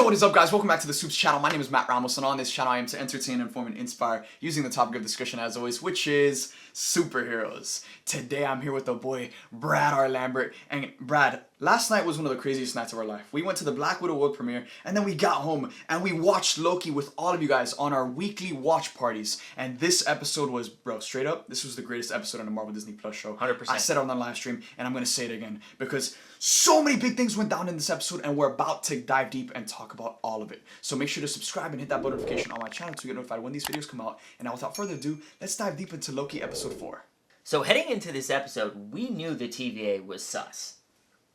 what is up, guys? Welcome back to the SUPES channel. My name is Matt Ramos, and on this channel I am to entertain, inform, and inspire using the topic of discussion as always, which is superheroes. Today I'm here with the boy Brad R. Lambert. And Brad, last night was one of the craziest nights of our life. We went to the Black Widow world premiere, and then we got home and we watched Loki with all of you guys on our weekly watch parties. And this episode was, bro, straight up, this was the greatest episode on the Marvel Disney Plus show. 100%. I said it on the live stream, and I'm gonna say it again because so many big things went down in this episode, and we're about to dive deep and talk about all of it. So make sure to subscribe and hit that notification on my channel to get notified when these videos come out. And now, without further ado, let's dive deep into Loki episode 4. So heading into this episode, we knew the TVA was sus.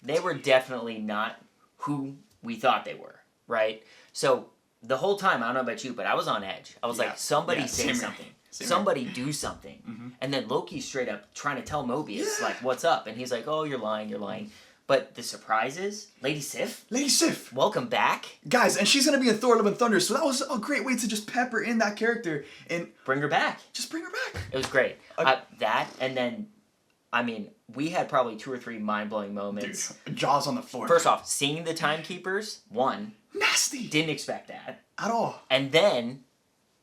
They were definitely not who we thought they were, right? So the whole time, I don't know about you, but I was on edge. I was like, somebody say something. Somebody do something. Mm-hmm. And then Loki's straight up trying to tell Mobius, like, what's up? And he's like, oh, you're lying, you're lying. But the surprise is, Lady Sif? Lady Sif! Welcome back. Guys, and she's going to be in Thor Love and Thunder, so that was a great way to just pepper in that character and bring her back. Just bring her back. It was great. That, and then, I mean, we had probably 2 or 3 mind-blowing moments. Dude, jaws on the floor. First off, seeing the timekeepers, one. Nasty. Didn't expect that. At all. And then,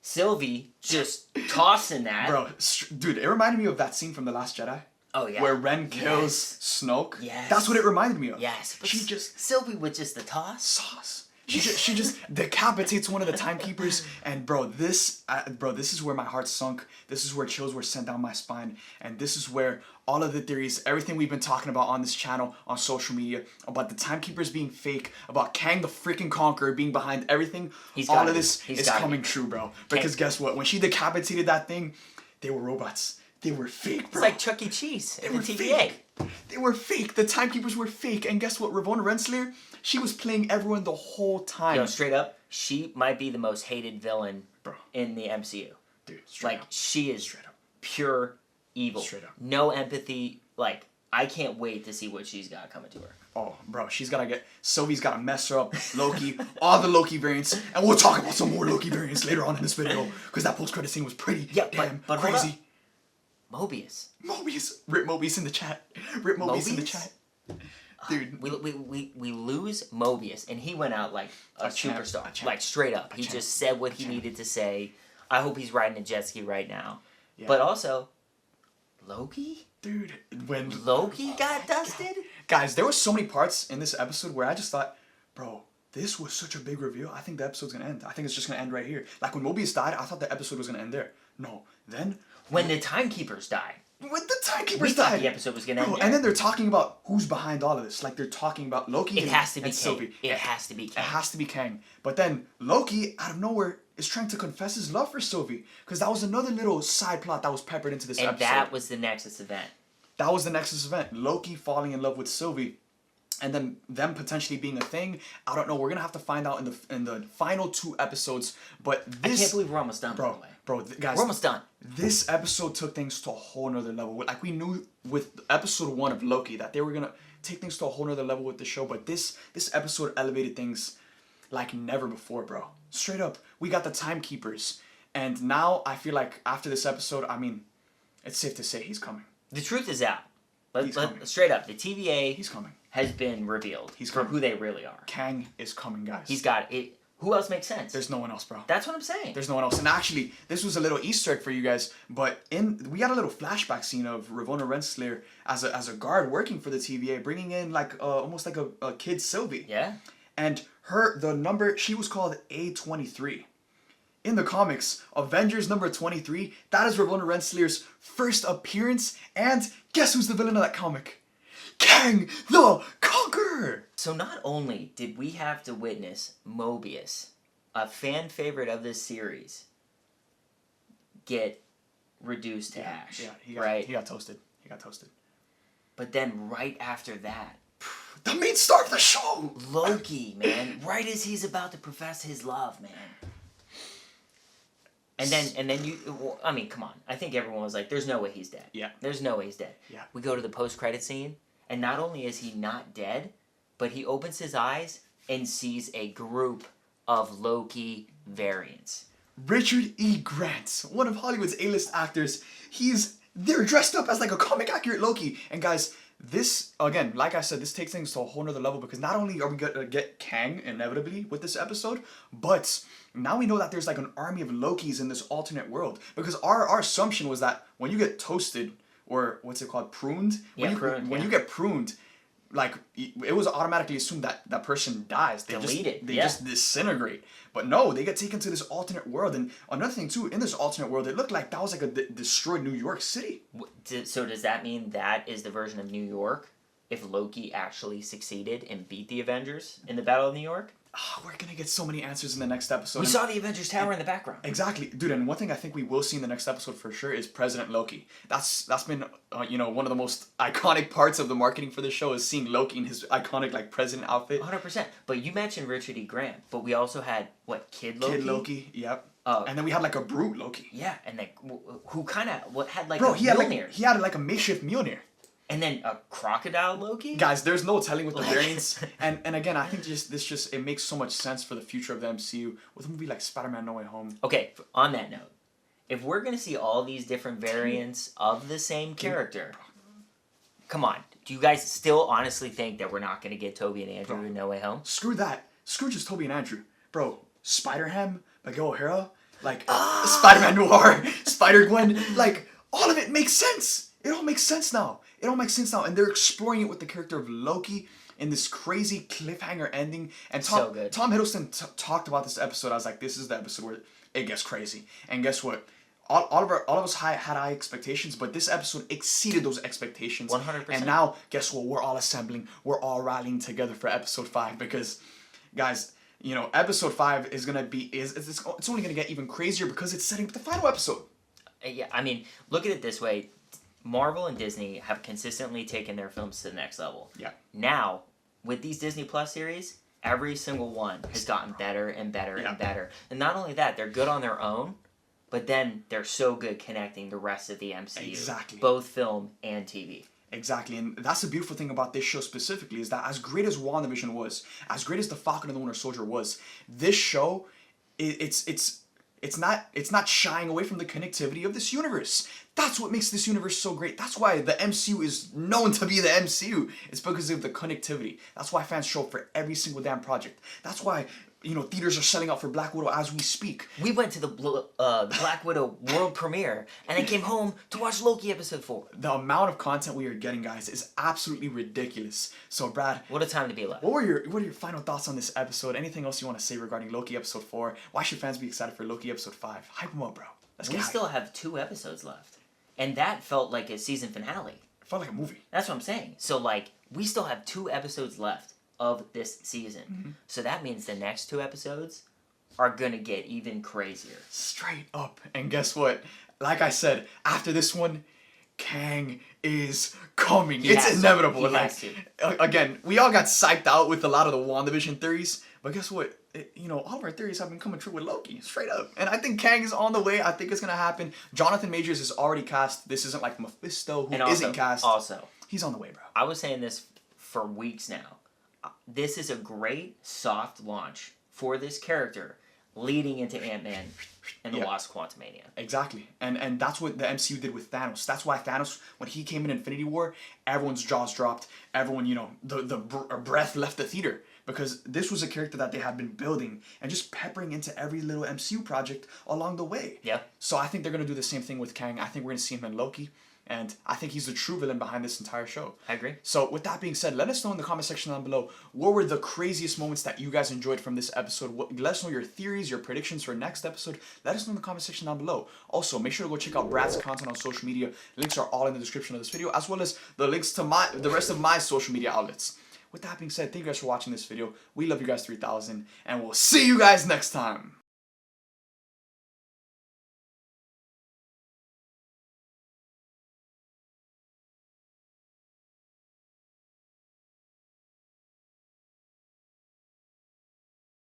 Sylvie just tossing that. Bro, dude, it reminded me of that scene from The Last Jedi. Oh, yeah. Where Ren kills Snoke. Yes. That's what it reminded me of. Yes. But she just... Sylvie with just the toss. Sauce. She just decapitates one of the timekeepers, and bro, this is where my heart sunk. This is where chills were sent down my spine, and this is where all of the theories, everything we've been talking about on this channel, on social media, about the timekeepers being fake, about Kang the freaking Conqueror being behind everything, all of this is coming true, bro. Because guess what? When she decapitated that thing, they were robots. They were fake, bro. It's like Chuck E. Cheese in the TVA. Fake. They were fake. The timekeepers were fake, and guess what? Ravonna Renslayer, she was playing everyone the whole time. Yo, straight up, she might be the most hated villain in the MCU. Dude, straight up. She is pure evil. Straight up. No empathy. Like, I can't wait to see what she's got coming to her. Oh, bro, Sylvie's gotta mess her up. Loki, all the Loki variants, and we'll talk about some more Loki variants later on in this video, because that post-credit scene was pretty damn crazy. Mobius. Rip Mobius in the chat. Rip Mobius in the chat. Dude. We lose Mobius, and he went out like a superstar. Like, straight up. He just said what he needed to say. I hope he's riding a jet ski right now. Yeah. But also, Loki? Dude, when Loki got dusted? Guys, there were so many parts in this episode where I just thought, bro, this was such a big reveal. I think the episode's gonna end. I think it's just gonna end right here. Like, when Mobius died, I thought the episode was gonna end there. No. Then... When the timekeepers died. When the timekeepers died. We thought the episode was gonna end there. And then they're talking about who's behind all of this. Like, they're talking about Loki and Sylvie. It has to be Kang. It has to be Kang. But then Loki, out of nowhere, is trying to confess his love for Sylvie. Because that was another little side plot that was peppered into this episode. And that was the Nexus event. That was the Nexus event. Loki falling in love with Sylvie. And then them potentially being a thing. I don't know. We're gonna have to find out in the final 2 episodes. But this... I can't believe we're almost done, by the way. Bro, guys... We're almost done. This episode took things to a whole nother level. Like, we knew with episode 1 of Loki that they were gonna take things to a whole nother level with the show. But this episode elevated things like never before, bro. Straight up. We got the timekeepers. And now I feel like after this episode, I mean, it's safe to say he's coming. The truth is out. Straight up, the TVA he's coming. Has been revealed for who they really are. Kang is coming, guys. He's got it. Who else makes sense? There's no one else, bro. That's what I'm saying. There's no one else. And actually, this was a little Easter egg for you guys, but we got a little flashback scene of Ravonna Renslayer as a guard working for the TVA, bringing in like almost like a kid Sylvie. Yeah. And the number, she was called A23. In the comics, Avengers number 23, that is Ravonna Renslayer's first appearance, and guess who's the villain of that comic? Kang the Conqueror! So not only did we have to witness Mobius, a fan favorite of this series, get reduced to ash, he got toasted. He got toasted. But then right after that, the main star of the show! Loki, man. Right as he's about to profess his love, man. And then I mean, come on. I think everyone was like, there's no way he's dead. Yeah. There's no way he's dead. Yeah. We go to the post-credit scene, and not only is he not dead, but he opens his eyes and sees a group of Loki variants. Richard E. Grant, one of Hollywood's A-list actors, he's they're dressed up as like a comic accurate Loki. And guys, this again, like I said, this takes things to a whole nother level because not only are we gonna get Kang inevitably with this episode, but now we know that there's like an army of Lokis in this alternate world. Because our assumption was that when you get toasted, or what's it called, pruned? When you get pruned, like it was automatically assumed that that person dies. They just disintegrate. But no, they get taken to this alternate world. And another thing too, in this alternate world, it looked like that was like a destroyed New York City. So does that mean that is the version of New York if Loki actually succeeded and beat the Avengers in the Battle of New York? Oh, we're gonna get so many answers in the next episode. We saw the Avengers Tower in the background. Exactly, dude. And one thing I think we will see in the next episode for sure is President Loki. That's been one of the most iconic parts of the marketing for the show is seeing Loki in his iconic like president outfit. 100%. But you mentioned Richard E. Grant, but we also had what, Kid Loki? Kid Loki, yep. And then we had like a brute Loki. Yeah, and then who kind of had like he had like a makeshift Mjolnir. And then a crocodile Loki? Guys, there's no telling with the variants. and again, I think it makes so much sense for the future of the MCU with a movie like Spider-Man No Way Home. Okay, on that note, if we're going to see all these different variants of the same character, come on. Do you guys still honestly think that we're not going to get Tobey and Andrew in No Way Home? Screw that. Screw just Tobey and Andrew. Bro, Spider-Ham, Miguel O'Hara, like Spider-Man Noir, Spider-Gwen, like all of it makes sense. It all makes sense now. And they're exploring it with the character of Loki in this crazy cliffhanger ending. And Tom Hiddleston talked about this episode. I was like, this is the episode where it gets crazy. And guess what? All of us had high expectations, but this episode exceeded those expectations. 100%. And now, guess what? We're all assembling. We're all rallying together for episode 5 because, guys, episode 5 is gonna be it's only gonna get even crazier because it's setting up the final episode. Yeah, I mean, look at it this way. Marvel and Disney have consistently taken their films to the next level. Yeah. Now, with these Disney Plus series, every single one has gotten better and better and better. And not only that, they're good on their own, but then they're so good connecting the rest of the MCU. Exactly. Both film and TV. Exactly, and that's the beautiful thing about this show specifically is that as great as WandaVision was, as great as The Falcon and the Winter Soldier was, this show, it's not shying away from the connectivity of this universe. That's what makes this universe so great. That's why the MCU is known to be the MCU. It's because of the connectivity. That's why fans show up for every single damn project. That's why theaters are selling out for Black Widow as we speak. We went to the Black Widow world premiere and then came home to watch Loki episode 4. The amount of content we are getting, guys, is absolutely ridiculous. So, Brad, what a time to be alive. What are your final thoughts on this episode? Anything else you want to say regarding Loki episode 4? Why should fans be excited for Loki episode 5? Hype them up, bro. We still have 2 episodes left. And that felt like a season finale. It felt like a movie. That's what I'm saying. So, we still have 2 episodes left of this season. Mm-hmm. So that means the next 2 episodes are going to get even crazier. Straight up. And guess what? Like I said, after this one, Kang is coming. It's inevitable. Again, we all got psyched out with a lot of the WandaVision theories. But guess what? All of our theories have been coming true with Loki, straight up. And I think Kang is on the way. I think it's going to happen. Jonathan Majors is already cast. This isn't like Mephisto, who isn't cast. Also, he's on the way, bro. I was saying this for weeks now. This is a great soft launch for this character leading into Ant-Man and the Wasp: Quantumania. Exactly. And that's what the MCU did with Thanos. That's why Thanos, when he came in Infinity War, everyone's jaws dropped. Everyone, the breath left the theater. Because this was a character that they had been building and just peppering into every little MCU project along the way. Yeah. So I think they're going to do the same thing with Kang. I think we're going to see him in Loki. And I think he's the true villain behind this entire show. I agree. So with that being said, let us know in the comment section down below, what were the craziest moments that you guys enjoyed from this episode? Let us know your theories, your predictions for next episode. Let us know in the comment section down below. Also, make sure to go check out Brad's content on social media. Links are all in the description of this video, as well as the links to the rest of my social media outlets. With that being said, thank you guys for watching this video. We love you guys 3000, and we'll see you guys next time.